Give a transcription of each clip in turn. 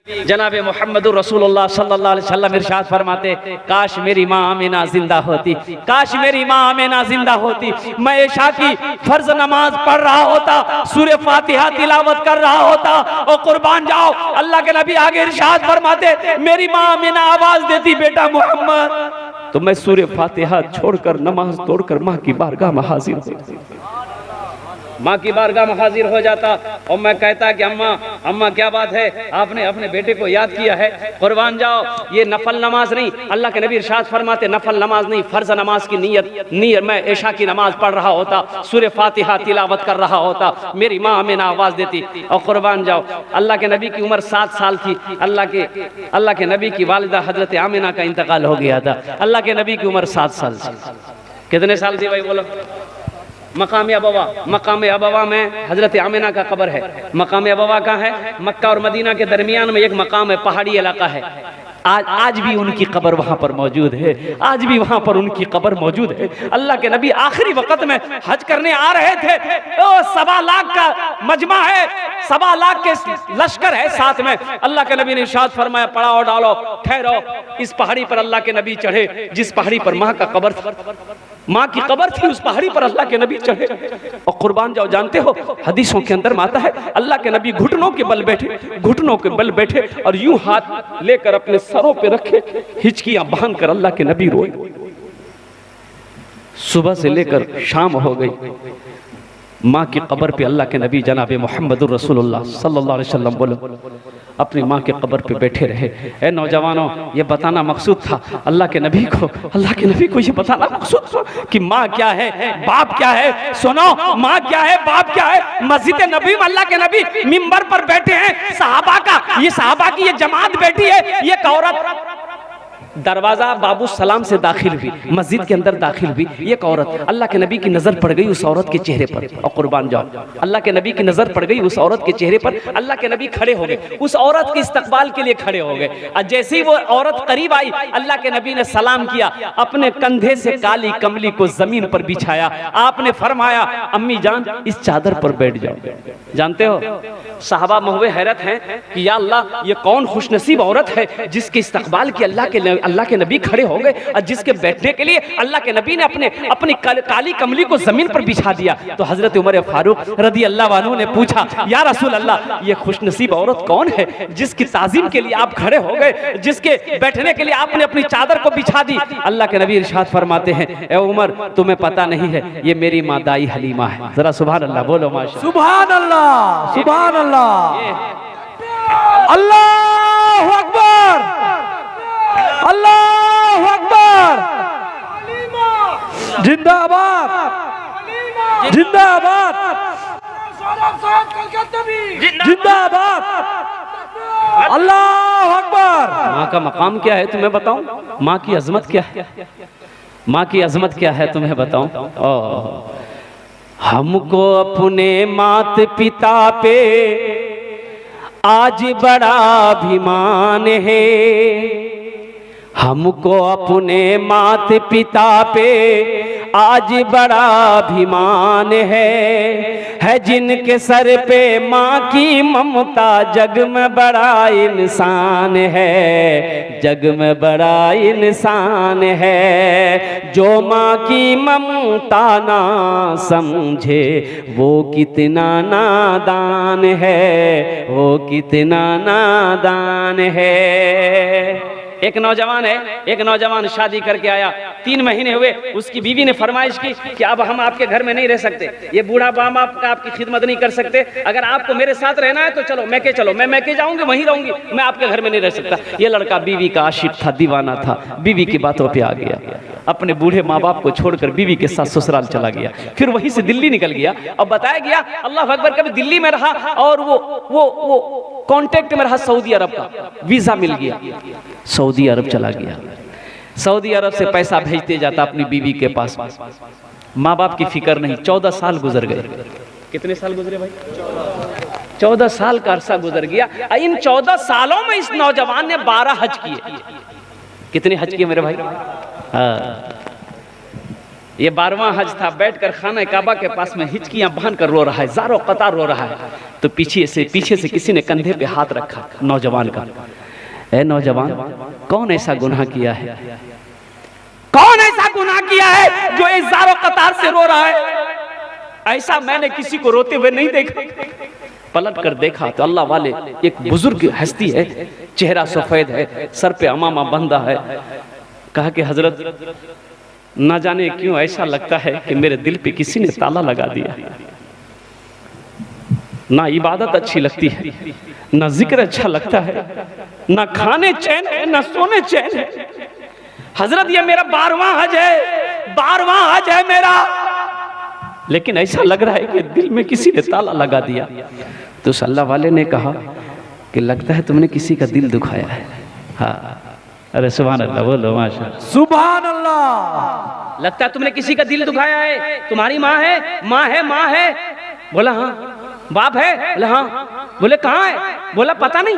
जनाबे मोहम्मद रसूलुल्लाह सल्लल्लाहु अलैहि वसल्लम इरशाद फरमाते, काश मेरी माँ आमिना जिंदा होती, काश मेरी माँ आमिना जिंदा होती, मैं इशा की फर्ज नमाज पढ़ रहा होता, सूरह फातिहा तिलावत कर रहा होता। और कुर्बान जाओ, अल्लाह के नबी आगे इरशाद फरमाते, मेरी माँ आमिना आवाज देती, बेटा मोहम्मद, तो मैं सूरह फातिहा छोड़कर नमाज तोड़कर माँ की बारगाह में हाजिर होता, माँ की बारगाह में हाजिर हो जाता। और मैं कहता कि अम्मा अम्मा क्या बात है, आपने अपने बेटे को याद किया है। कुर्बान जाओ, ये नफल नमाज नहीं, अल्लाह के नबी इरशाद फरमाते नफल नमाज नहीं, फर्ज नमाज की नियत मैं इशा की नमाज पढ़ रहा होता, सूरह फातिहा तिलावत कर रहा होता, मेरी माँ आमिना आवाज देती। और कुर्बान जाओ, अल्लाह के नबी की उम्र 7 साल थी, अल्लाह के नबी की वालिदा हजरत आमिना का इंतकाल हो गया था। अल्लाह के नबी की उम्र 7 साल थी। कितने साल थी भाई बोलो? मकाम अबवा में हजरत आमिना का कब्र है। मकाम अबवा कहाँ है? मक्का और मदीना के दरमियान में एक मकाम है, पहाड़ी इलाका है। आज भी उनकी कब्र वहां पर मौजूद है, आज भी वहां पर उनकी कब्र मौजूद है। अल्लाह के नबी आखिरी वक्त में हज करने आ रहे थे, 1.25 लाख का मजमा है, 1.25 लाख के लश्कर है साथ में। अल्लाह के नबी ने इरशाद फरमाया, पड़ाओ डालो, ठहरो। इस पहाड़ी पर अल्लाह के नबी चढ़े, जिस पहाड़ी पर माँ का कब्र था, माँ की कब्र थी, उस पहाड़ी पर अल्लाह के नबी चढ़े। और कुर्बान जाओ, जानते हो हदीसों के अंदर आता है, अल्लाह के नबी घुटनों के बल बैठे, घुटनों के बल बैठे और यूं हाथ लेकर अपने सरों पे रखे, हिचकियां बांध कर अल्लाह के नबी रोए। सुबह से लेकर शाम हो गई, माँ की कब्र पे अल्लाह के नबी जनाबे मोहम्मदुर रसूलुल्लाह सल्लल्लाहु अलैहि वसल्लम बोलो अपनी माँ के कब्र पे बैठे रहे। ए नौजवानों, ये बताना मकसूद था अल्लाह के नबी को ये बताना मकसूद था कि माँ क्या है, बाप क्या है। सुनो, माँ क्या है, बाप क्या है। मस्जिद नबी में अल्लाह के नबी मिंबर पर बैठे हैं, सहाबा की ये जमात बैठी है। ये औरत दरवाजा बाबू सलाम से दाखिल हुई, मस्जिद के अंदर दाखिल हुई। एक औरत, अल्लाह के नबी की नजर पड़ गई उस औरत के चेहरे पर। और कुर्बान जाओ, अल्लाह के नबी की नजर पड़ गई उस औरत के चेहरे पर। अल्लाह के नबी खड़े हो गए, उस औरत के इस्तकबाल के लिए खड़े हो गए। और जैसे ही वो औरत करीब आई, अल्लाह के नबी ने सलाम किया, अपने कंधे से काली कमली को जमीन पर बिछाया। आपने फरमाया, अम्मी जान इस चादर पर बैठ जाओ। जानते हो, साहबा महुए हैरत हैं कि या अल्लाह, ये कौन खुशनसीब औरत है जिसके इस्तकबाल की अल्लाह के नबी खड़े हो गए और जिसके बैठने के लिए अल्लाह के नबी ने अपनी काली कमली को जमीन पर बिछा दिया। तो हजरत उमर फारूक रदी अल्लाह अन्हु ने पूछा, या रसूल अल्लाह, ये खुशनसीब औरत कौन है जिसकी ताजीम के लिए आप खड़े हो गए, जिसके बैठने के लिए आपने अपनी चादर को बिछा दी। अल्लाह के नबी इरशाद फरमाते हैं, ए उमर, तुम्हें पता नहीं है, ये मेरी माँ दाई हलीमा है। जरा सुभान अल्लाह बोलो, माशा सुभान अल्लाह, सुभान अल्लाह, अल्लाहु अकबर, अल्लाहु अकबर, जिंदाबाद, जिंदाबाद, जिंदाबाद, अल्लाहु अकबर। माँ का मकाम क्या है तुम्हें बताऊं? माँ की अजमत क्या है? माँ की अजमत क्या है तुम्हें बताऊं? हमको अपने माता पिता पे आज बड़ा अभिमान है, हमको अपने माता पिता पे आज बड़ा अभिमान है जिनके सर पे माँ की ममता, जग में बड़ा इंसान है, जग में बड़ा इंसान है। जो माँ की ममता ना समझे वो कितना नादान है, वो कितना नादान है। एक नौजवान शादी करके आया, 3 महीने हुए, उसकी बीवी ने फरमाइश की कि अब हम आपके घर में नहीं रह सकते, ये बूढ़ा बाप आपकी खिदमत नहीं कर सकते, अगर आपको मेरे साथ रहना है तो चलो, मैं मैके जाऊंगी, वहीं रहूंगी, मैं आपके घर में नहीं रह सकता। ये लड़का बीवी का आशिक था, दीवाना था, बीवी की बातों पे आ गया, अपने बूढ़े माँ बाप को छोड़कर बीवी के साथ ससुराल चला गया। फिर वहीं से दिल्ली निकल गया। अब बताया गया, अल्लाह अकबर, कभी दिल्ली में रहा और वो कांटेक्ट में रहा सऊदी अरब का, वीजा मिल गया, सऊदी अरब चला गया। सऊदी अरब से पैसा भेजते जाता अपनी बीवी के पास, माँ बाप की फिक्र नहीं। 14 साल गुजर गए। कितने साल गुजरे भाई? 14 साल का अरसा गुजर गया। इन 14 सालों में इस नौजवान ने 12 हज किए। कितने हज किए मेरे भाई? ये 12वां हज था, बैठकर खाना काबा के पास में हिचकियां बांध कर रो रहा है, ज़ारो कतार रो रहा है। तो पीछे से किसी ने कंधे पे हाथ रखा नौजवान का। ए नौजवान, कौन ऐसा गुनाह किया है, कौन ऐसा गुनाह किया है जो इस ज़ारो कतार से रो रहा है? ऐसा मैंने किसी को रोते हुए नहीं देखा। पलट कर देखा तो अल्लाह वाले एक बुजुर्ग हस्ती है, चेहरा सफेद है, सर पे अमामा बंधा है। कहा कि हजरत, ना जाने क्यों ऐसा लगता है कि मेरे दिल पे किसी ने ताला लगा दिया। ना इबादत अच्छी लगती है, ना जिक्र अच्छा लगता है, ना खाने चैन है, ना सोने चैन है। हजरत ये मेरा 12वां हज है, 12वां हज है मेरा, लेकिन ऐसा लग रहा है कि दिल में किसी ने ताला लगा दिया। तो अल्लाह वाले ने कहा कि लगता है तुमने किसी का दिल दुखाया है। हाँ, अरे सुभान अल्लाह, बोलो माशाअल्लाह, सुभान अल्लाह। लगता है तुमने किसी का दिल दुखाया है। तुम्हारी माँ है, माँ है, माँ है। बोला हाँ। बाप है? बोला हाँ। बोले कहाँ है? बोला पता नहीं।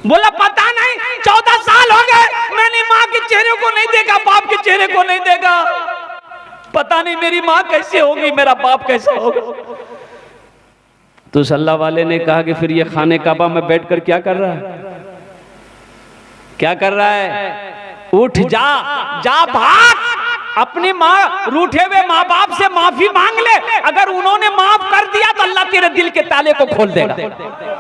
बोला पता नहीं, 14 साल हो गए मैंने माँ के चेहरे को नहीं देखा, बाप के चेहरे को नहीं देखा। पता नहीं मेरी माँ कैसे होगी, मेरा बाप कैसा होगा। तो अल्लाह वाले ने कहा कि फिर ये खाने काबा में बैठकर क्या कर रहा है, क्या कर रहा है? उठ जा, जा भाग, अपनी माँ रूठे हुए माँ बाप से माफी मांग ले। अगर उन्होंने माफ कर दिया तो अल्लाह तेरे दिल के ताले को खोल देगा।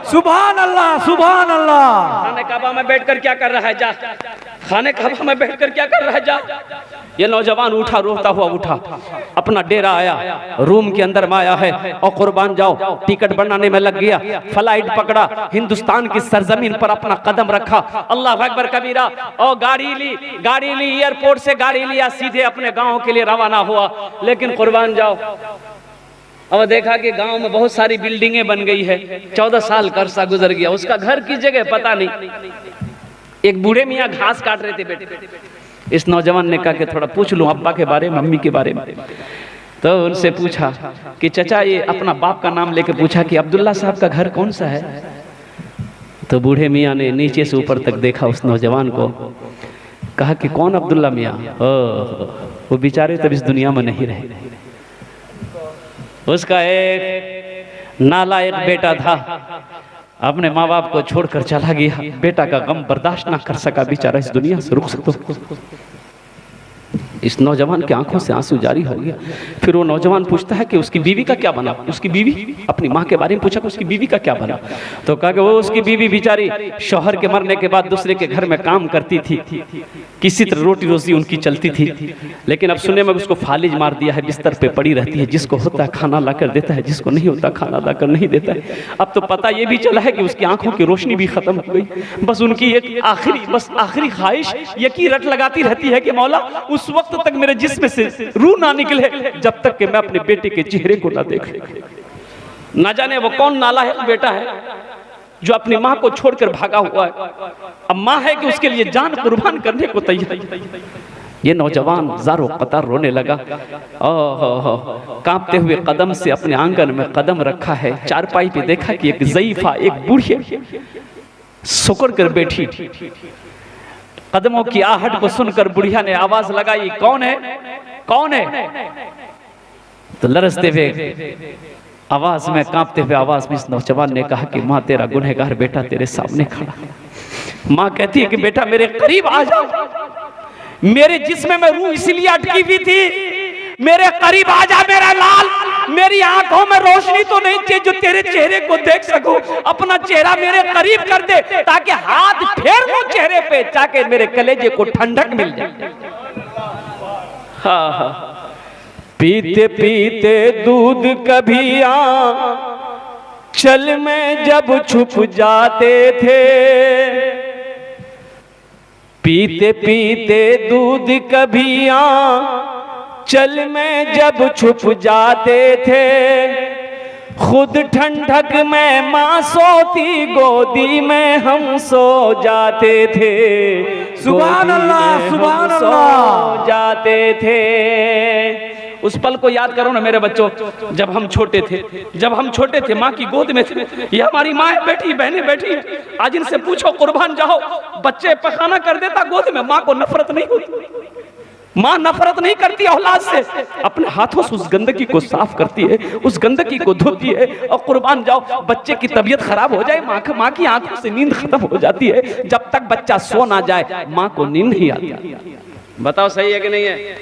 सुभान अल्लाह, सुभान अल्लाह। खाने काबा में बैठकर क्या कर रहा है? जा, खाने काबा में बैठकर क्या कर रहा है? जा। ये नौजवान उठा, रोता हुआ उठा, अपना डेरा आया, रूम के अंदर में आया है और कुर्बान जाओ टिकट बनाने में लग गया। फ्लाइट पकड़ा, हिंदुस्तान की सरजमीन पर अपना कदम रखा। अल्लाह अकबर कबीरा। और गाड़ी ली, एयरपोर्ट से गाड़ी लिया, सीधे अपने गांव के लिए रवाना हुआ। लेकिन कुर्बान जाओ, अब देखा कि गांव में बहुत सारी बिल्डिंगें बन गई है। 14 साल का अरसा गुजर गया, उसका घर की जगह पता नहीं। एक बूढ़े मियाँ घास काट रहे थे बेटे। इस नौजवान ने कहा कि थोड़ा पूछ लूं अब्बा के बारे में, मम्मी के बारे में। तो उनसे पूछा कि चचा, ये अपना बाप का नाम लेके पूछा कि अब्दुल्ला साहब का घर कौन सा है? तो बूढ़े मियाँ ने नीचे से ऊपर तक देखा उस नौजवान को, कहा कि कौन अब्दुल्ला मियाँ? वो बेचारे तब इस दुनिया में नहीं रहे। उसका एक नालायक बेटा था, अपने माँ बाप को छोड़कर चला गया। बेटा का गम बर्दाश्त ना कर सका, बेचारा इस दुनिया से रुक सकता। इस नौजवान की आंखों से आंसू जारी हो गया। फिर वो नौजवान पूछता है कि उसकी बीवी का क्या बना? उसकी बीवी, अपनी माँ के बारे में पूछा कि उसकी बीवी का क्या बना? तो कहा कि वो उसकी बीवी बेचारी शौहर के मरने के बाद दूसरे के घर में काम करती थी, किसी तरह रोटी रोजी उनकी चलती थी। लेकिन अब सुनने में उसको फालिज मार दिया है, बिस्तर पे पड़ी रहती है। जिसको होता है खाना लाकर देता है, जिसको नहीं होता खाना लाकर नहीं देता है। अब तो पता ये भी चला है कि उसकी आंखों की रोशनी भी खत्म हो गई। बस उनकी एक आखिरी ख्वाहिश यकी रट लगाती रहती है कि मौला उस वक्त तक मेरे जिस्म से रूह ना निकले जब तक कि मैं अपने बेटे के चेहरे को ना देखूं। ना जाने वो कौन नालायक बेटा है जो अपनी माँ को छोड़कर भागा हुआ है। अब माँ है कि उसके लिए जान कुर्बान करने को तैयार। ये नौजवान ज़ारो कतार रोने लगा। कांपते हुए कदम से अपने आंगन में कदम रखा है। चारपाई पे देखा कि एक ज़ईफा, एक बूढ़ी सुकर कर बैठी। कदमों की आहट को सुनकर बुढ़िया ने आवाज लगाई, कौन है, कौन है? तो लरसते हुए आवाज में, कांपते हुए आवाज में इस नौजवान ने कहा कि माँ, तेरा गुनहगार बेटा तेरे सामने खड़ा। माँ कहती है कि बेटा मेरे करीब आ जाओ, मेरे जिस्म में रूह इसलिए अटकी हुई थी, मेरे करीब आ जा मेरा लाल। मेरी आंखों में रोशनी तो नहीं चाहिए जो तेरे चेहरे को देख सकूं। अपना चेहरा मेरे करीब कर दे ताकि हाथ फेर लूं चेहरे पे, ताकि मेरे कलेजे को ठंडक मिल जाए। हाँ, पीते पीते दूध कभी चल में जब छुप जाते थे, पीते पीते दूध कभी चल में जब छुप जाते थे, खुद ठंडक में माँ सोती, गोदी में हम सो जाते थे। सुभान अल्लाह, सुभान अल्लाह। जाते थे। उस पल को याद करो ना मेरे बच्चों, जब हम छोटे थे, माँ की गोद में थे। ये हमारी माँ बैठी, बहनें बैठी। आज इनसे पूछो कुर्बान जाओ, बच्चे पखाना कर देता गोद में, माँ को नफरत नहीं होती। माँ नफरत नहीं करती औलाद से, अपने हाथों से उस गंदगी को साफ करती है, उस गंदगी को धोती है। और कुर्बान जाओ, बच्चे की तबीयत खराब हो जाए, माँ की आंखों से नींद खत्म हो जाती है। जब तक बच्चा सो ना जाए माँ को नींद नहीं आती। बताओ सही है कि नहीं है?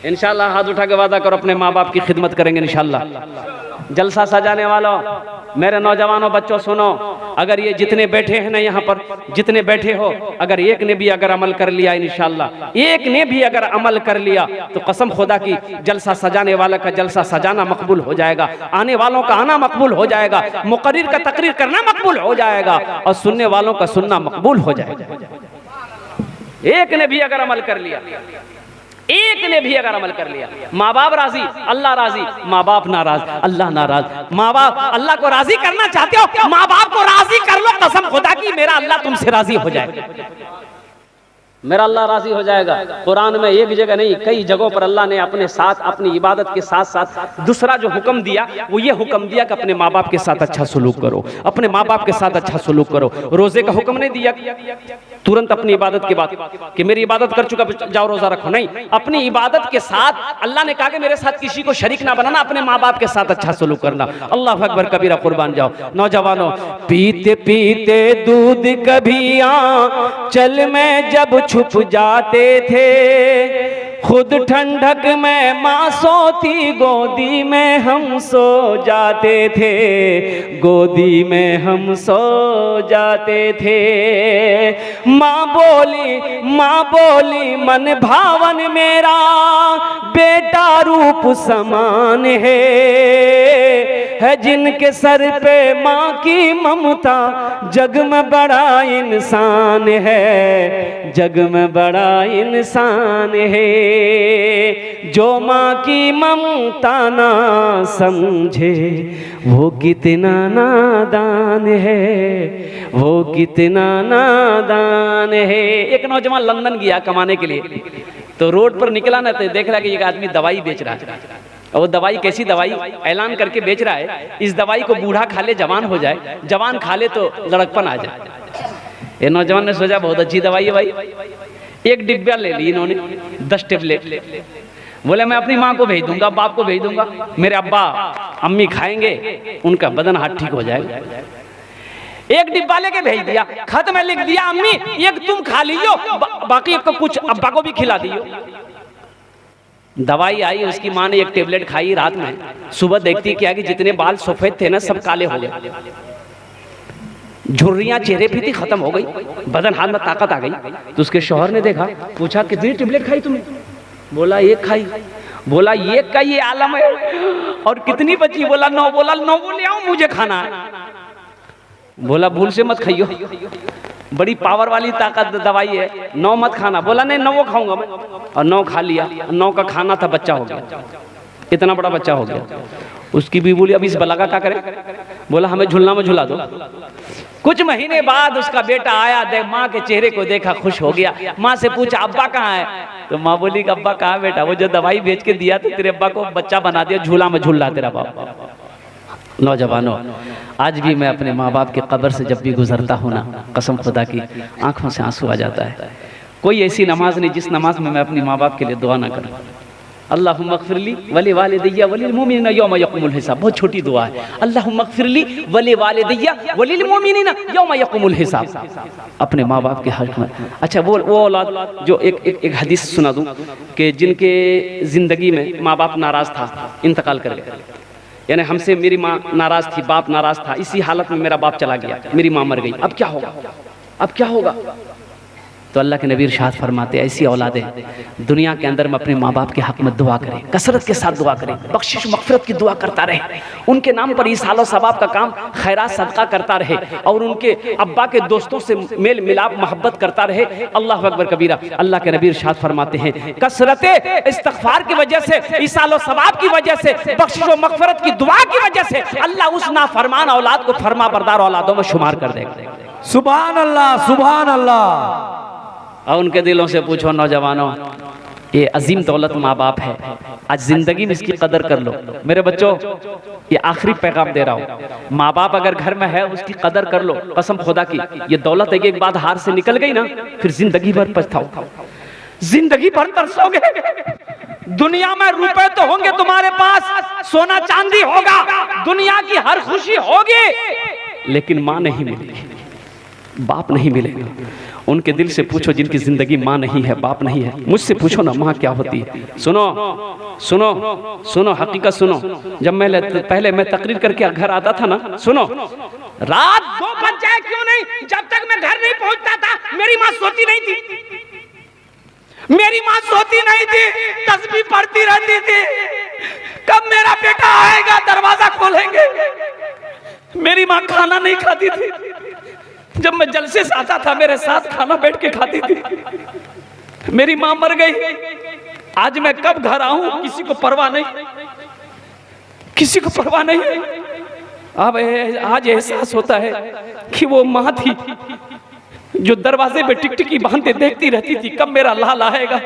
इंशाल्लाह हाथ उठा के वादा करो अपने माँ बाप की खिदमत करेंगे इंशाल्लाह। जलसा सजाने वालों, मेरे नौजवानों, बच्चों सुनो, अगर ये जितने बैठे हैं ना यहाँ पर, जितने बैठे हो, अगर एक ने भी अगर अमल कर लिया इंशाल्लाह, एक ने भी अगर अमल कर लिया तो कसम खुदा की जलसा सजाने वाला का जलसा सजाना मकबूल हो जाएगा, आने वालों का आना मकबूल हो जाएगा, मुकर्रिर का तकरीर करना मकबूल हो जाएगा और सुनने वालों का सुनना मकबूल हो जाएगा। एक ने भी अगर अमल कर लिया, एक ने भी अगर अमल कर लिया। माँ बाप राजी, अल्लाह राजी, माँ बाप नाराज, अल्लाह नाराज। माँ बाप अल्लाह को राजी करना चाहते हो, माँ बाप को राजी कर लो, कसम खुदा की मेरा अल्लाह तुमसे राजी हो जाएगा, मेरा अल्लाह राजी हो जाएगा। कुरान में एक जगह नहीं, कई जगहों पर अल्लाह ने अपने साथ, अपनी इबादत के साथ साथ दूसरा जो हुक्म दिया वो ये हुक्म दिया कि अपने माँ बाप के साथ अच्छा सलूक करो, अपने माँ बाप के साथ अच्छा सलूक करो। रोजे का हुक्म नहीं दिया तुरंत अपनी इबादत के बाद कि मेरी इबादत कर चुका जाओ रोजा रखो, नहीं, अपनी इबादत के साथ अल्लाह ने कहा कि मेरे साथ किसी को शरीक ना बनाना, अपने माँ बाप के साथ अच्छा सलूक करना। अल्लाह अकबर कबीरा, कुर्बान जाओ। नौजवानों, पीते पीते दूध कभी आंचल में जब छुप जाते थे, खुद ठंडक में माँ सोती, गोदी में हम सो जाते थे, गोदी में हम सो जाते थे। माँ बोली मन भावन मेरा बेटा रूप समान है जिनके सर पे माँ की ममता, जग में बड़ा इंसान है, जग में बड़ा इंसान है। जो माँ की ममता ना समझे वो कितना नादान है, वो कितना नादान है। एक नौजवान लंदन गया कमाने के लिए, तो रोड पर निकला ना तो देख रहा कि एक आदमी दवाई बेच रहा है, और वो दवाई कैसी दवाई ऐलान करके बेच रहा है, इस दवाई को बूढ़ा खा ले जवान हो जाए, जवान खा ले तो लड़कपन आ जाए। ये नौजवान ने सोचा बहुत अच्छी दवाई है भाई, एक डिब्बा ले ली इन्होंने, 10 टेबलेट। बोले मैं अपनी माँ को भेज दूंगा, बाप को भेज दूंगा, मेरे अब्बा अम्मी खाएंगे, उनका बदन हाथ ठीक हो जाएगा। एक डिब्बा लेके भेज दिया, खत में लिख दिया अम्मी एक तुम खा लीजियो, बाकी को कुछ अब्बा को भी खिला दियो। दवाई आई, उसकी माँ ने एक टेबलेट खाई रात में, सुबह देखती क्या कि जितने बाल सफेद थे ना सब काले हो गए, झुर्रियां चेहरे पे थी खत्म हो गई, बदन हाथ में ताकत आ गई। तो उसके शौहर ने देखा, पूछा कितनी टेबलेट खाई तुमने? बोला एक खाई। बोला एक का ये आलम है, और कितनी बची? बोला 9। बोला 9 ले आओ, मुझे खाना है। बोला भूल से मत खाइयो, बड़ी पावर वाली ताकत दवाई है, 9 मत खाना। बोला नहीं 9 खाऊंगा मैं, और 9 खा लिया। 9 का खाना था, बच्चा हो गया, इतना बड़ा बच्चा हो गया। उसकी भी बोली अब इस बला का क्या करें? बोला हमें झूलना में झूला दो। कुछ महीने बाद उसका बेटा आया, देख माँ के चेहरे को देखा, खुश हो गया। माँ से पूछा अब्बा कहाँ है? तो माँ बोली अब्बा कहाँ बेटा, वो जो दवाई बेच के दिया तो तेरे अब्बा को बच्चा बना दिया, झूला में झूल रहा तेरा बाप। नौजवानों, आज भी मैं अपने माँ बाप की कब्र से जब भी गुजरता हूँ ना, कसम खुदा की आंखों से आंसू आ जाता है। कोई ऐसी नमाज नहीं जिस नमाज में मैं अपनी माँ बाप के लिए दुआ ना करूँ। अल्लाहुम्मा अग़फ़िरली वली वालिदैया वलिल मुमिनीना यौम यक़ूमुल हिसाब, बहुत छोटी दुआ है। अल्लाहुम्मा अग़फ़िरली वली वालिदैया वलिल मुमिनीना यौम यक़ूमुल हिसाब, अपने माँ बाप के हक़ में। अच्छा वो औलाद जो एक हदीस सुना दूँ कि जिनके ज़िंदगी में माँ बाप नाराज़ था, इंतकाल कर गए, यानी हमसे मेरी माँ नाराज़ थी, बाप नाराज़ था, इसी हालत में मेरा बाप चला गया, मेरी माँ मर गई, अब क्या होगा? अब क्या होगा? तो अल्लाह के नबी इरशाद फरमाते ऐसी औलादें दुनिया के अंदर में अपने माँ बाप के हक में दुआ करें, कसरत के साथ दुआ करें, बख्शिश मग़फ़िरत की दुआ करता रहे, उनके नाम पर इस हाल सवाब का काम खैरात सदका करता रहे, और उनके अब्बा के दोस्तों से मेल मिलाप मोहब्बत करता रहे। अल्लाह अकबर कबीरा। अल्लाह के नबी इरशाद फरमाते हैं कसरत इस्तिग़फ़ार की वजह से, इस हाल सवाब की वजह से, बख्शिश व मग़फ़िरत की दुआ की वजह से अल्लाह उस नाफरमान औलाद को फरमा बरदार औलादों में शुमार कर देगा। सुभान अल्लाह, सुभान अल्लाह। और उनके दिलों से पूछो नौजवानों, ये अजीम दौलत माँ बाप है, आज जिंदगी में इसकी कदर कर लो। मेरे बच्चों, ये आखिरी पैगाम दे रहा हूँ, माँ बाप अगर घर में है उसकी कदर कर लो, कसम खुदा की। ये दौलत एक बात हाथ से निकल गई ना, फिर जिंदगी भर पछताओ। जिंदगी भर तरसोगे। दुनिया में रुपए तो होंगे तुम्हारे पास, सोना चांदी होगा, दुनिया की हर खुशी होगी, लेकिन मां नहीं मिलेगी, बाप नहीं मिलेगा। उनके दिल से पूछो जिनकी जिंदगी मां नहीं है, बाप नहीं है। मुझसे पूछो ना मां क्या होती है। सुनो सुनो सुनो, हकीकत सुनो। जब मैं पहले मैं तकरीर करके घर आता था ना, सुनो, रात 2 बज जाए क्यों नहीं, जब तक मैं घर नहीं पहुंचता था मेरी मां सोती नहीं थी, मेरी मां सोती नहीं थी, तस्बीह पढ़ती रहती थी, कब मेरा बेटा आएगा दरवाजा खोलेंगे। मेरी मां खाना नहीं खाती थी, जब मैं जलसे से आता था मेरे साथ खाना बैठ के खाती थी। मेरी मां मर गई, आज मैं कब घर आऊं किसी को परवाह नहीं, किसी को परवाह नहीं। अब आज एहसास होता है कि वो मां थी जो दरवाजे पे टिकटिकी बांधते देखती रहती थी कब मेरा लाल आएगा,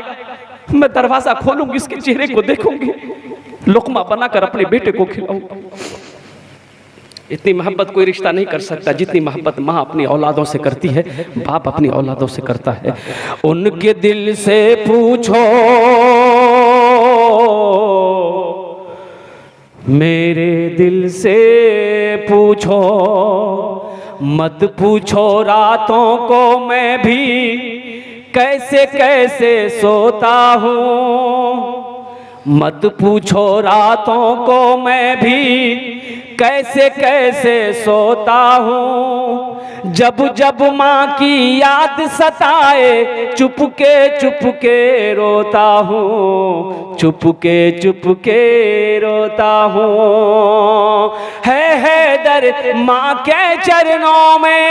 मैं दरवाजा खोलूंगी, इसके चेहरे को देखूंगी, लुकमा बनाकर अपने बेटे को खिलाऊंगा। इतनी मोहब्बत कोई रिश्ता नहीं कर सकता जितनी मोहब्बत माँ अपनी औलादों से करती है, बाप अपनी औलादों से करता है। उनके दिल से पूछो मेरे दिल से पूछो, मत पूछो रातों को मैं भी कैसे कैसे सोता हूँ, मत पूछो रातों को मैं भी कैसे कैसे सोता हूँ। जब जब माँ की याद सताए चुपके रोता हूँ, चुपके रोता हूँ। है दर माँ के चरणों में,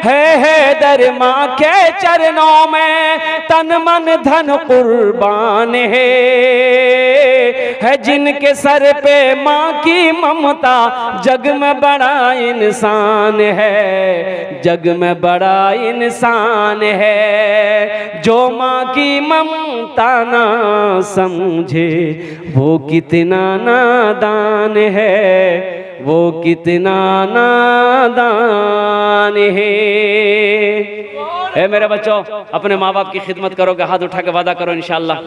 है दर माँ के चरणों में, तन मन धन कुर्बान है जिनके सर पे माँ की ममता, जग में बड़ा इंसान है, जग में बड़ा इंसान है। जो माँ की ममता ना समझे वो कितना नादान है, वो कितना नादान है। मेरे बच्चों, अपने माँ बाप की खिदमत करोगे, हाथ उठा के वादा करो इंशाअल्लाह।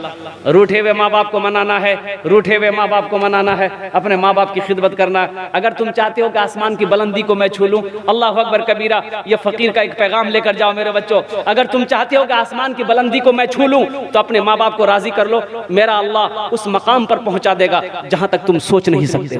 रूठे हुए माँ बाप को मनाना है, रूठे हुए माँ बाप को मनाना है, अपने माँ बाप की खिदमत करना। अगर तुम चाहते हो कि आसमान की बुलंदी को मैं छू लूं, अल्लाह अकबर कबीरा, ये फकीर का एक पैगाम लेकर जाओ मेरे बच्चों। अगर तुम चाहते हो कि आसमान की बुलंदी को मैं छू लूं, तो अपने माँ बाप को राजी कर लो, मेरा अल्लाह उस मकाम पर पहुंचा देगा जहां तक तुम सोच नहीं सकते।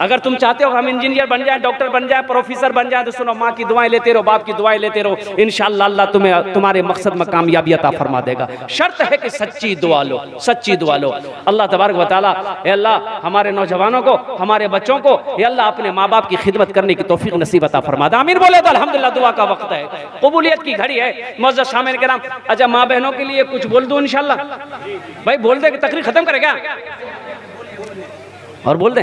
अगर तुम चाहते हो हम इंजीनियर बन जाए, डॉक्टर बन जाए, प्रोफेसर बन जाए, तो सुनो, माँ की दुआएं लेते रहो, बाप की दुआएं लेते रहो, इंशाअल्लाह अल्लाह तुम्हें तुम्हारे मकसद में कामयाबी अता फरमा देगा। शर्त है कि सच्ची दुआ लो, सच्ची दुआ लो। अल्लाह तबारक व तआला, ए अल्लाह हमारे नौजवानों को, हमारे बच्चों को, ए अल्लाह अपने माँ बाप की खिदमत करने की तौफीक नसीब अता फरमा दे। आमीन बोले तो अल्हम्दुलिल्लाह। दुआ का वक्त है, कबूलियत की घड़ी है। मुअज़्ज़ज़ शामिल किराम, अच्छा माँ बहनों के लिए कुछ बोल दूं इंशाअल्लाह? भाई बोल दे कि तकरीर खत्म करे क्या? और बोल दे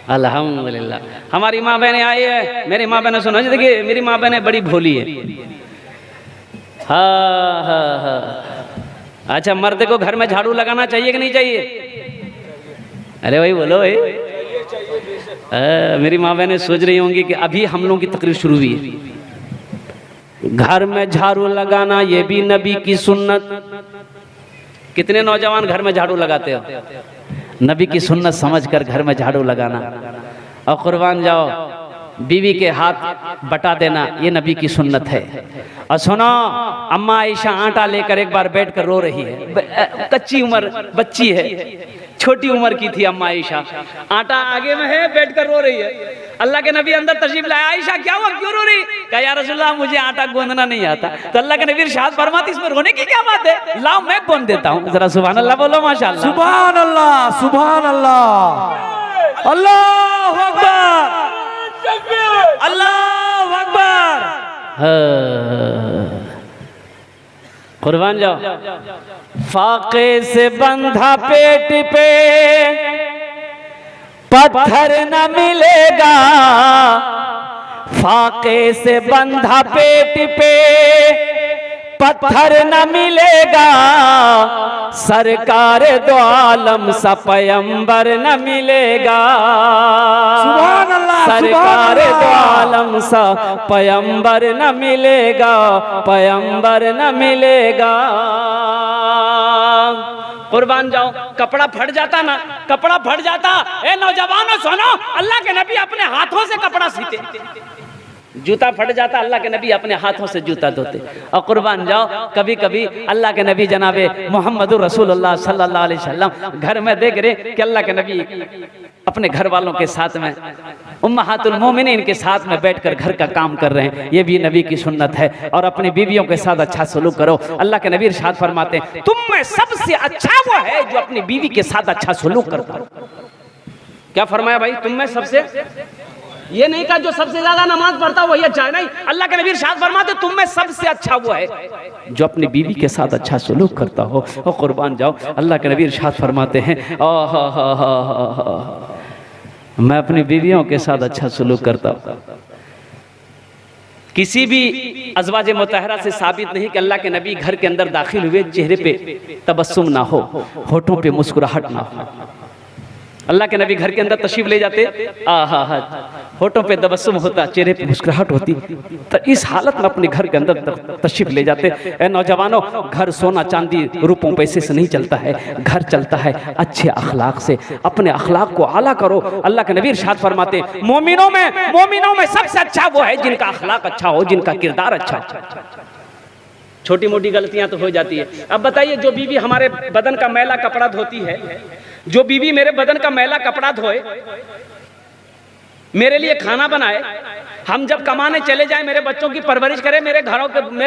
अल्हम्दुलिल्लाह। हमारी माँ बहनें आई है, मेरी माँ बहनें सुनो, देखिए मेरी माँ बहनें बड़ी भोली है। हाँ। अच्छा, मर्द को घर में झाड़ू लगाना चाहिए कि नहीं चाहिए? अरे भाई बोलो भाई। मेरी माँ बहनें सोच रही होंगी कि अभी हम लोगों की तकरीर शुरू हुई है। घर में झाड़ू लगाना ये भी नबी की सुन्नत। कितने नौजवान घर में झाड़ू लगाते हो? नबी की सुन्नत समझकर घर में झाड़ू लगाना। और कुर्बान जाओ, बीवी के हाथ बटा देना, ये नबी की सुन्नत है। और सुनो, अम्मा आयशा आटा लेकर एक बार बैठकर रो रही है, कच्ची उम्र बच्ची है, छोटी उम्र की थी अम्मा आयशा, आटा आगे में है, बैठकर रो रही है। अल्लाह के नबी अंदर तशरीफ लाए, आयशा क्या हुआ, क्यों रो रही? कहा या रसूलल्लाह मुझे आटा गूंदना नहीं आता। तो अल्लाह के नबी इरशाद फरमाते इसमें रोने की क्या बात है, लाओ मैं गूंद देता हूँ। जरा सुभान अल्लाह बोलो, माशाअल्लाह। सुभान अल्लाह, सुभान अल्लाह, अल्लाहु अकबर, अल्लाहु अकबर। कुर्बान जाओ। फाके से बंधा पेट पे पत्थर न मिलेगा, फाके से बंधा पेट पे पत्थर न मिलेगा, सरकार दो आलम सा पैगंबर न मिलेगा। सुभान अल्लाह, सरकार सुभान दो अल्लाह। आलम सा पैगंबर न मिलेगा, पैगंबर न मिलेगा। कुर्बान जाओ, कपड़ा फट जाता ना, कपड़ा फट जाता, ए नौजवानों सुनो, अल्लाह के नबी अपने हाथों से कपड़ा सीते। जूता फट जाता, अल्लाह के नबी अपने हाथों से जूता धोते। और कुर्बान जाओ, कभी कभी अल्लाह के नबी जनाबे मोहम्मद रसूलुल्लाह सल्लल्लाहु अलैहि वसल्लम घर में देख रहे कि अल्लाह के नबी अपने घर वालों के साथ में, उम्महातुल मोमिनीन के साथ में बैठकर घर का काम कर रहे हैं। ये भी नबी की सुन्नत है। और अपनी बीवियों के साथ अच्छा सलूक करो। अल्लाह के नबी इरशाद फरमाते हैं, तुम में सबसे अच्छा वो है जो अपनी बीवी के साथ अच्छा सलूक करता हो। क्या फरमाया भाई? तुम में सबसे, ये नहीं कहा जो सबसे ज्यादा नमाज पढ़ता वही अच्छा है, नहीं। अल्लाह के नबी इरशाद फरमाते तुम में सबसे अच्छा वो है जो अपनी बीवी के साथ अच्छा सलूक करता हो। और कुर्बान जाओ, अल्लाह के नबी इरशाद फरमाते हैं, मैं अपनी बीवियों के साथ अच्छा सलूक करता हूँ। किसी भी अज़वाज मुतहरा से साबित नहीं कि अल्लाह के नबी घर के अंदर दाखिल हुए, चेहरे पे तबस्सुम ना हो, होठों पे मुस्कुराहट ना हो। अल्लाह के नबी घर के अंदर तशरीफ ले जाते, होठों पे तबस्सुम होता, चेहरे पे मुस्कुराहट होती। तो इस हालत में अपने घर के अंदर तशरीफ ले जाते। ए नौजवानों, घर सोना चांदी रुपयों पैसे से नहीं चलता है, घर चलता है अच्छे अखलाक से। अपने अखलाक को आला करो। अल्लाह के नबी इरशाद फरमाते, मोमिनों में सबसे अच्छा वो है जिनका अखलाक अच्छा हो, जिनका किरदार अच्छा हो। छोटी मोटी गलतियां तो हो जाती है। अब बताइए, जो बीवी हमारे बदन का मैला कपड़ा धोती है, जो बीवी मेरे बदन का मैला कपड़ा धोए, मेरे लिए खाना बनाए, हम जब कमाने चले जाएं, मेरे बच्चों की परवरिश करे, मेरे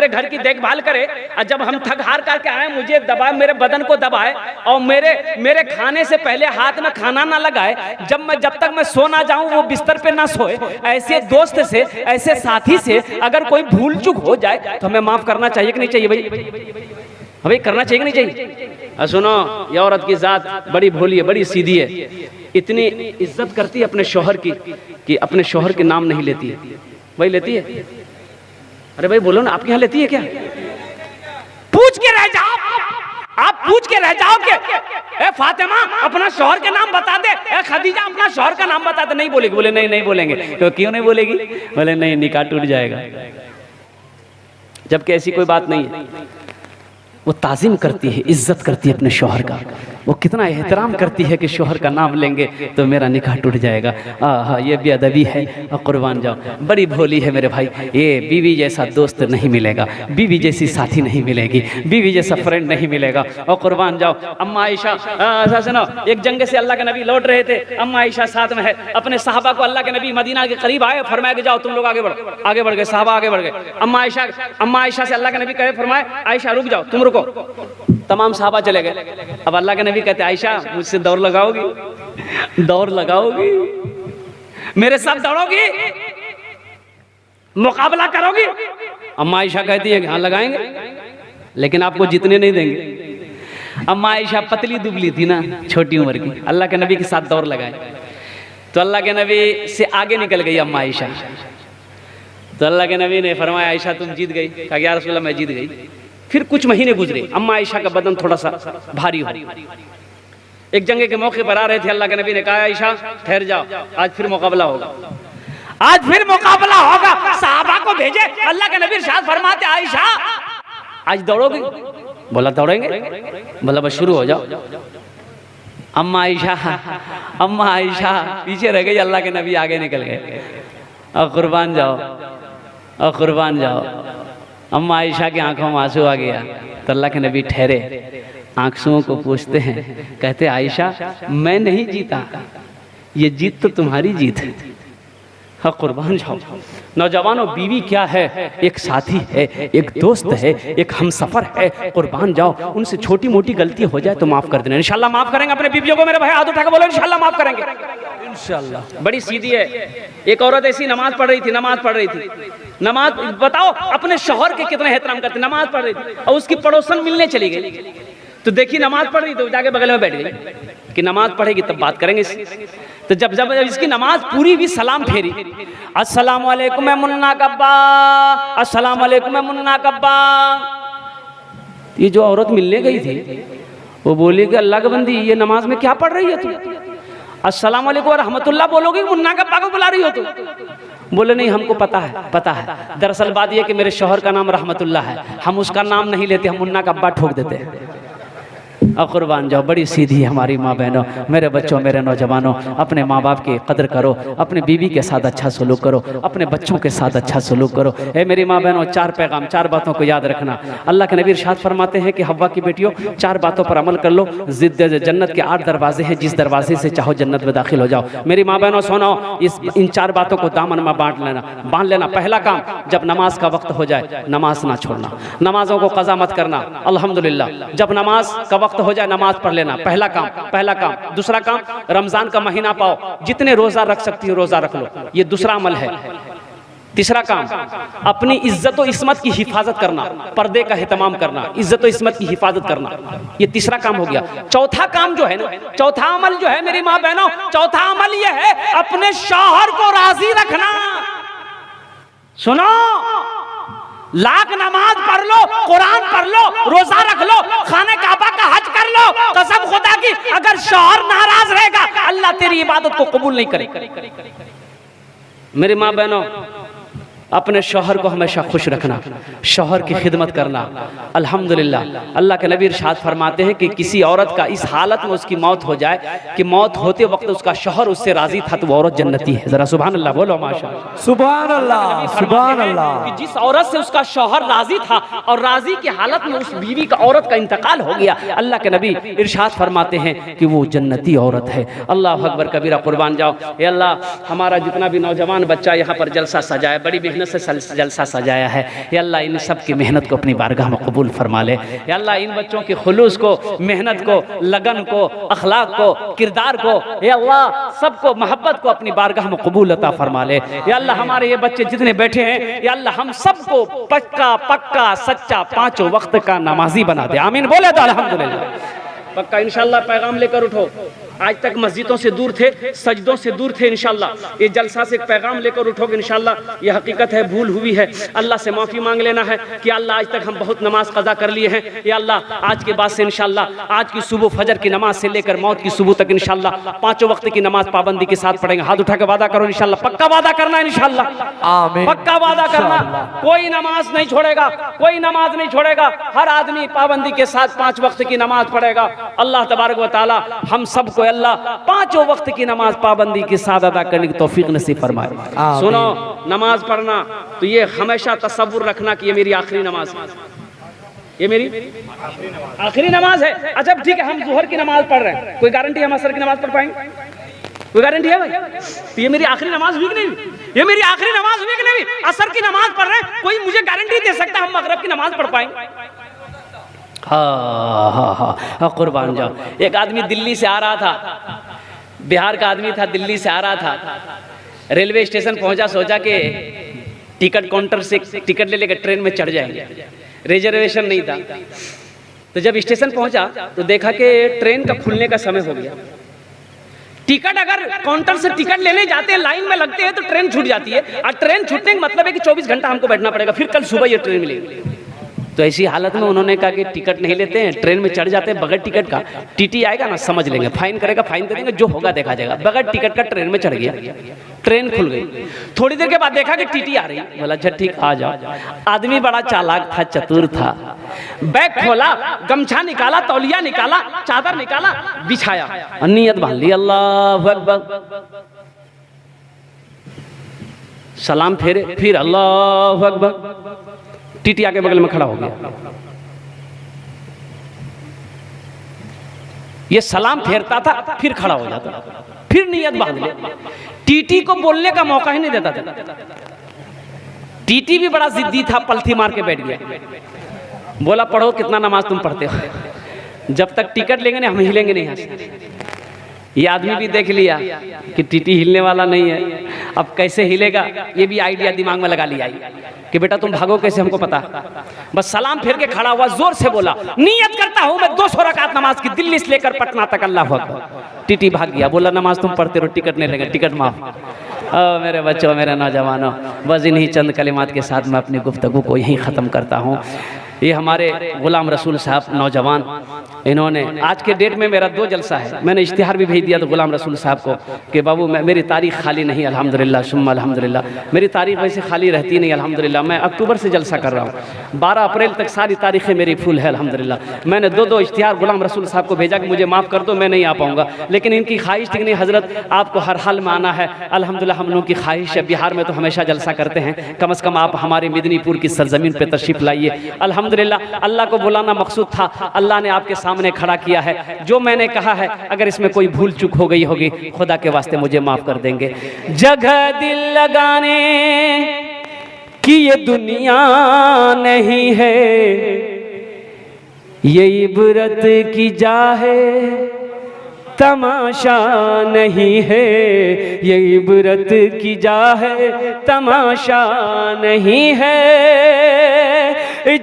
घर की देखभाल करे, और जब हम थक हार करके आए मुझे दबाए, मेरे बदन को दबाए, और मेरे खाने से पहले हाथ में खाना ना लगाए, जब तक मैं सो ना जाऊं वो बिस्तर पे ना सोए, ऐसे दोस्त से, ऐसे साथी से अगर कोई भूल चूक हो जाए तो हमें माफ करना चाहिए कि नहीं चाहिए भाई? करना चाहिए कि नहीं चाहिए? सुनो, ये औरत की जात बड़ी भोली है, बड़ी सीधी है, इतनी इज्जत करती है अपने शौहर की कि अपने शौहर के नाम नहीं लेती है। भाई लेती है? अरे भाई बोलो ना, आपके यहाँ लेती है क्या? पूछ के रह जाओ, आप पूछ के रह जाओ कि ए फातिमा अपना शौहर के नाम बता दे, ए खदीजा अपना शौहर का नाम बता दे। नहीं बोलेगी। बोले नहीं बोलेंगे। तो क्यों नहीं बोलेगी? बोले नहीं, निकाह टूट जाएगा। जबकि ऐसी कोई बात नहीं है। वो ताज़ीम करती है, इज्जत करती है अपने शौहर का। वो कितना एहतराम करती है कि शौहर का नाम लेंगे तो मेरा निकाह टूट जाएगा। ये बेअदबी है। और कुर्बान जाओ, बड़ी भोली है मेरे भाई। ये बीवी जैसा दोस्त नहीं मिलेगा, बीवी जैसी साथी नहीं मिलेगी, बीवी जैसा फ्रेंड नहीं मिलेगा। और कुर्बान जाओ, अम्मा आयशा, सुनो, एक जंग से अल्लाह के नबी लौट रहे थे, अम्मा आयशा साथ में है। अपने साहबा को अल्लाह के नबी मदीना के करीब आए, फरमाया कि जाओ तुम लोग आगे बढ़ो। आगे बढ़ गए, साहबा आगे बढ़ गए। अम्मा आयशा से अल्लाह के नबी कहे, फरमाए आयशा रुक जाओ, तुम रुको। तमाम साहबा चले गए। अब अल्लाह के नबी कहते, आयशा मुझसे दौड़ लगाओगी? दौड़ लगाओगी? मेरे साथ दौड़ोगी? मुकाबला करोगी? अम्मा आयशा कहती है कि हाँ लगाएंगे, लेकिन आपको जितने नहीं देंगे। अम्मा आयशा पतली दुबली थी ना, छोटी उम्र की। अल्लाह के नबी के साथ दौड़ लगाए तो अल्लाह के नबी से आगे निकल गई अम्मा आयशा। तो अल्लाह के नबी ने फरमाया, आयशा तुम जीत गई। कहा, या रसूल अल्लाह मैं जीत गई। फिर कुछ महीने गुजरे, अम्मा आयशा का बदन थोड़ा सा भारी हो। एक जंग के मौके पर आ रहे थे, अल्लाह के नबी ने कहा, आयशा ठहर जाओ, आज फिर मुकाबला होगा, आज फिर मुकाबला होगा। साहबा को भेजे, अल्लाह के नबी इरशाद फरमाते, आयशा आज दौड़ोगी? बोला दौड़ेंगे। बोला बस शुरू हो जाओ। अम्मा आयशा पीछे रह गई, अल्लाह के नबी आगे निकल गए। और कुर्बान जाओ, अम्मा आयशा की आंखों में आंसू आ गया। तो अल्लाह के नबी ठहरे, आंसुओं को पूछते हैं, कहते आयशा मैं नहीं जीता, ये जीत तो तुम्हारी जीत है। हाँ कुर्बान जाओ। नौजवानों, बीवी क्या है? एक साथी है, एक दोस्त है, एक हमसफर है। कुर्बान जाओ, उनसे छोटी मोटी गलती हो जाए तो माफ कर देना। इंशाल्लाह माफ करेंगे अपने बीवियों को। मेरे भाई हाथ उठा के बोलो इंशाल्लाह माफ करेंगे। इंशाल्लाह। बड़ी सीधी है। एक औरत ऐसी नमाज पढ़ रही थी, नमाज बताओ अपने शौहर के कितना एहतराम करती। नमाज पढ़ रही थी और उसकी पड़ोसन मिलने चली गई। तो देखी नमाज पढ़ रही, तो जाके बगल में बैठ गई कि नमाज पढ़ेगी तब बात करेंगे। तो जब इसकी नमाज पूरी हुई, सलाम फेरी, अस्सलाम वालेकुम मुन्ना कब्बा, अस्सलाम वालेकुम मुन्ना कब्बा। ये जो औरत मिलने गई थी वो बोली कि अल्लाह के बंदी ये नमाज में क्या पढ़ रही है तू? अस्सलाम वालेकुम व रहमतुल्लाह बोलोगी, मुन्ना का पागल बुला रही हो तू? बोले नहीं हमको पता है। दरअसल बात ये कि मेरे शौहर का नाम रहमतुल्लाह है, हम उसका नाम नहीं लेते, हम मुन्ना का अब्बा ठोक देते हैं। और कुर्बान जाओ, बड़ी सीधी हमारी माँ बहनों, मेरे बच्चों, मेरे नौजवानों, अपने माँ बाप की कदर करो, अपने बीवी के साथ अच्छा सलूक करो, अपने बच्चों के साथ अच्छा सलूक करो। ए मेरी माँ बहनों, 4 पैगाम, 4 बातों को याद रखना। अल्लाह के नबी इरशाद फरमाते हैं कि हव्वा की बेटियों 4 बातों पर अमल कर लो। जन्नत के 8 दरवाजे हैं, जिस दरवाजे से चाहो जन्नत में दाखिल हो जाओ। मेरी माँ बहनों सुनो, इन 4 बातों को दामन में बांध लेना। पहला काम, जब नमाज का वक्त हो जाए नमाज ना छोड़ना, नमाजों को कज़ा मत करना। अल्हम्दुलिल्लाह, जब नमाज का वक्त हो जाए नमाज पढ़ लेना, पहला काम। दूसरा काम, रमजान का महीना पाओ, जितने रोजा रख सकती हो रोजा रख लो, ये दूसरा अमल है। तीसरा काम, अपनी इज्जत और इस्मत की हिफाजत करना, पर्दे का एहतमाम करना, इज्जत और इस्मत की हिफाजत करना, ये तीसरा काम हो गया। चौथा काम जो है ना, चौथा अमल जो है मेरी माँ बहनों, चौथा अमल ये है अपने शौहर को राजी रखना। सुनो, लाख नमाज पढ़ लो, कुरान पढ़ लो, रोजा रख लो, खाने काबा का हज कर लो, कसम खुदा की अगर शौहर नाराज रहेगा अल्लाह तेरी इबादत को कबूल नहीं करेगा। मेरी माँ बहनों, अपने शौहर को हमेशा खुश रखना, शौहर की खिदमत करना। अल्हम्दुलिल्लाह, अल्लाह के नबी इरशाद फरमाते हैं कि किसी औरत का इस हालत में उसकी मौत हो जाए कि मौत होते वक्त उसका शौहर उससे राजी था तो वो औरत जन्नती है। जरा सुभान अल्लाह बोलो, माशाअल्लाह, सुभान अल्लाह, सुभान अल्लाह। कि जिस औरत से उसका शौहर राजी था और राजी की हालत में उस बीवी का औरत का इंतकाल हो गया, अल्लाह के नबी इरशाद फरमाते हैं कि वो जन्नती औरत है। अल्लाह अकबर कबीरा, कुर्बान जाओ। ये अल्लाह हमारा जितना भी नौजवान बच्चा यहाँ पर जलसा सजाया, बड़ी मेहनत से जलसा सजाया है, या अल्लाह इन सब की मेहनत को अपनी बारगाह में कबूल फरमा ले। या अल्लाह इन बच्चों के खुलूस को, मेहनत को, लगन को, अखलाक को, किरदार को, या अल्लाह सबको मोहब्बत को अपनी बारगाह में कबूल अता फरमा ले। या अल्लाह हमारे ये बच्चे जितने बैठे हैं, या अल्लाह हम सबको पक्का सच्चा 5 वक्त का नमाजी बना दे। आमीन बोले तो अल्हम्दुलिल्लाह। पक्का इंशाअल्लाह पैगाम लेकर उठो। आज तक मस्जिदों से दूर थे, सजदों से दूर थे, इंशाअल्लाह ये जलसा से एक पैगाम लेकर उठोगे इंशाअल्लाह। ये हकीकत है, भूल हुई है, अल्लाह से माफ़ी मांग लेना है कि अल्लाह आज तक हम बहुत नमाज कज़ा कर लिए हैं। या अल्लाह आज के बाद से इंशाअल्लाह आज की सुबह फजर की नमाज से लेकर मौत की सुबह तक इंशाअल्लाह 5 वक्त की नमाज पाबंदी के साथ पढ़ेंगे। हाथ उठा के वादा करो इंशाअल्लाह, पक्का वादा करना है इंशाअल्लाह, आमीन, पक्का वादा करना। कोई नमाज नहीं छोड़ेगा, कोई नमाज नहीं छोड़ेगा, हर आदमी पाबंदी के साथ 5 वक्त की नमाज पढ़ेगा। अल्लाह तबारक व तआला हम सबको अल्लाह 5 वक्त की नमाज पाबंदी के साथ अदा करने की तौफीक नसीब फरमाए। सुनो, नमाज पढ़ना तो ये हमेशा तसव्वुर रखना कि ये मेरी आखिरी नमाज है, ये मेरी आखिरी नमाज है। अच्छा ठीक है, हम ज़ोहर की नमाज पढ़ रहे हैं, कोई गारंटी हम असर की नमाज पढ़ पाएंगे? कोई गारंटी है भाई? तो ये मेरी आखिरी नमाज हुई कि नहीं? ये मेरी आखिरी नमाज हुई कि नहीं? असर की नमाज पढ़ रहे हैं, कोई मुझे गारंटी दे सकता है हम मगरिब की नमाज पढ़ पाएंगे? हाँ, कुर्बान जाओ। एक आदमी दिल्ली से आ रहा था, बिहार का आदमी था, दिल्ली से आ रहा था, रेलवे स्टेशन पहुंचा, सोचा कि टिकट काउंटर से टिकट ले लेकर ट्रेन में चढ़ जाएंगे, रिजर्वेशन नहीं था। तो जब स्टेशन पहुंचा तो देखा कि ट्रेन का खुलने का समय हो गया। टिकट अगर काउंटर से टिकट लेने जाते हैं, लाइन में लगते हैं तो ट्रेन छूट जाती है, और ट्रेन छूटने का मतलब है कि 24 घंटा हमको बैठना पड़ेगा, फिर कल सुबह ये ट्रेन मिलेगी। तो ऐसी हालत में उन्होंने कहा कि टिकट नहीं लेते हैं, ट्रेन में चढ़ जाते हैं बगैर टिकट का। टीटी आएगा ना, समझ लेंगे, फाइन करेगा, फाइन दे देंगे, जो होगा देखा जाएगा। बगैर टिकट का ट्रेन में चढ़ गया, ट्रेन खुल गई। थोड़ी देर के बाद देखा कि टीटी आ रही, बोला अच्छा ठीक आ जाओ। आदमी बड़ा चालाक था, चतुर था, बैग खोला, गमछा निकाला, तौलिया निकाला, चादर निकाला, बिछाया, नियत बांध ली, अल्लाहु अकबर, सलाम फेरे, फिर अल्लाहु अकबर, टीटी आके बगल में खड़ा हो गया। ये सलाम फेरता था, फिर खड़ा हो जाता, फिर नियत बांध ले। टीटी को बोलने का मौका ही नहीं देता था। टीटी भी बड़ा जिद्दी था, पलथी मार के बैठ गया, बोला पढ़ो, कितना नमाज तुम पढ़ते हो, जब तक टिकट लेंगे नहीं हम हिलेंगे नहीं यहाँ से। ये आदमी भी देख लिया कि टीटी हिलने वाला नहीं है, अब कैसे हिलेगा, ये भी आइडिया दिमाग में लगा लिया कि बेटा तुम भागो कैसे, हमको पता। बस सलाम फेर के खड़ा हुआ, जोर से बोला, नियत करता हूं मैं 200 रकात नमाज की, दिल्ली से लेकर पटना तक, अल्लाहु अकबर। टीटी भाग गया, बोला नमाज तुम पढ़ते रहो, टिकट नहीं लेंगे, टिकट माफ। मेरे बच्चों, मेरे नौजवानों, बस इन्हीं चंद कलिमात के साथ मैं अपनी गुफ्तगू को यहीं ख़त्म करता हूँ। ये हमारे गुलाम रसूल साहब नौजवान, इन्होंने आज के डेट में मेरा 2 जलसा है, मैंने इश्तिहार भी भेज दिया तो गुलाम रसूल साहब को कि बाबू मेरी तारीख खाली नहीं अल्हम्दुलिल्लाह सुम्मा अल्हम्दुलिल्लाह, मेरी तारीख वैसे खाली रहती नहीं अल्हम्दुलिल्लाह। मैं अक्टूबर से जलसा कर रहा हूँ, 12 अप्रैल तक सारी तारीखें मेरी फुल है अल्हम्दुलिल्लाह। मैंने 2 इश्तिहार गुलाम रसूल साहब को भेजा कि मुझे माफ़ कर दो, मैं नहीं आ पाऊँगा, लेकिन इनकी ख्वाहिश थी कि नहीं हज़रत आपको हर हाल में आना है। अल्हम्दुलिल्लाह हम लोगों की ख्वाहिश है, बिहार में तो हमेशा जलसा करते हैं, कम से कम आप हमारे मेदिनीपुर की सरजमीन पे तशरीफ़ लाइए। अल्हम्दुलिल्लाह अल्लाह को बुलाना मकसूद था, अल्लाह ने आपके सामने खड़ा किया है। जो मैंने कहा है अगर इसमें कोई भूल चूक हो गई होगी, खुदा के वास्ते मुझे माफ़ कर देंगे। जगह दिल लगाने की ये दुनिया नहीं है, ये इबरत की जा है तमाशा नहीं है, ये इबरत की जा है तमाशा नहीं है।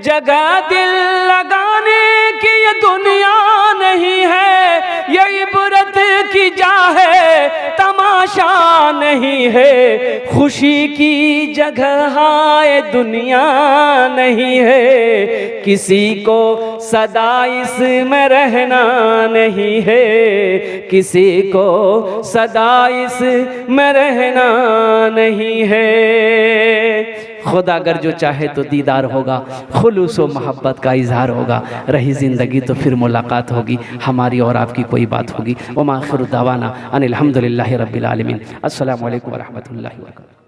जगह दिल लगाने की ये दुनिया नहीं है, ये इबरत की जा है तमाशा नहीं है। खुशी की जगह हाय दुनिया नहीं है, किसी को सदा इसमें रहना नहीं है, किसी को सदा इसमें रहना नहीं है। खुदा अगर जो चाहे तो दीदार होगा, खुलूस व मोहब्बत का इजहार होगा, रही ज़िंदगी तो फिर मुलाकात होगी, हमारी और आपकी कोई बात होगी। व आखिर दावाना अनिल हम्दुलिल्लाहि रब्बिल आलमीन। अस्सलामु अलैकुम व रहमतुल्लाहि व बरकातुहू।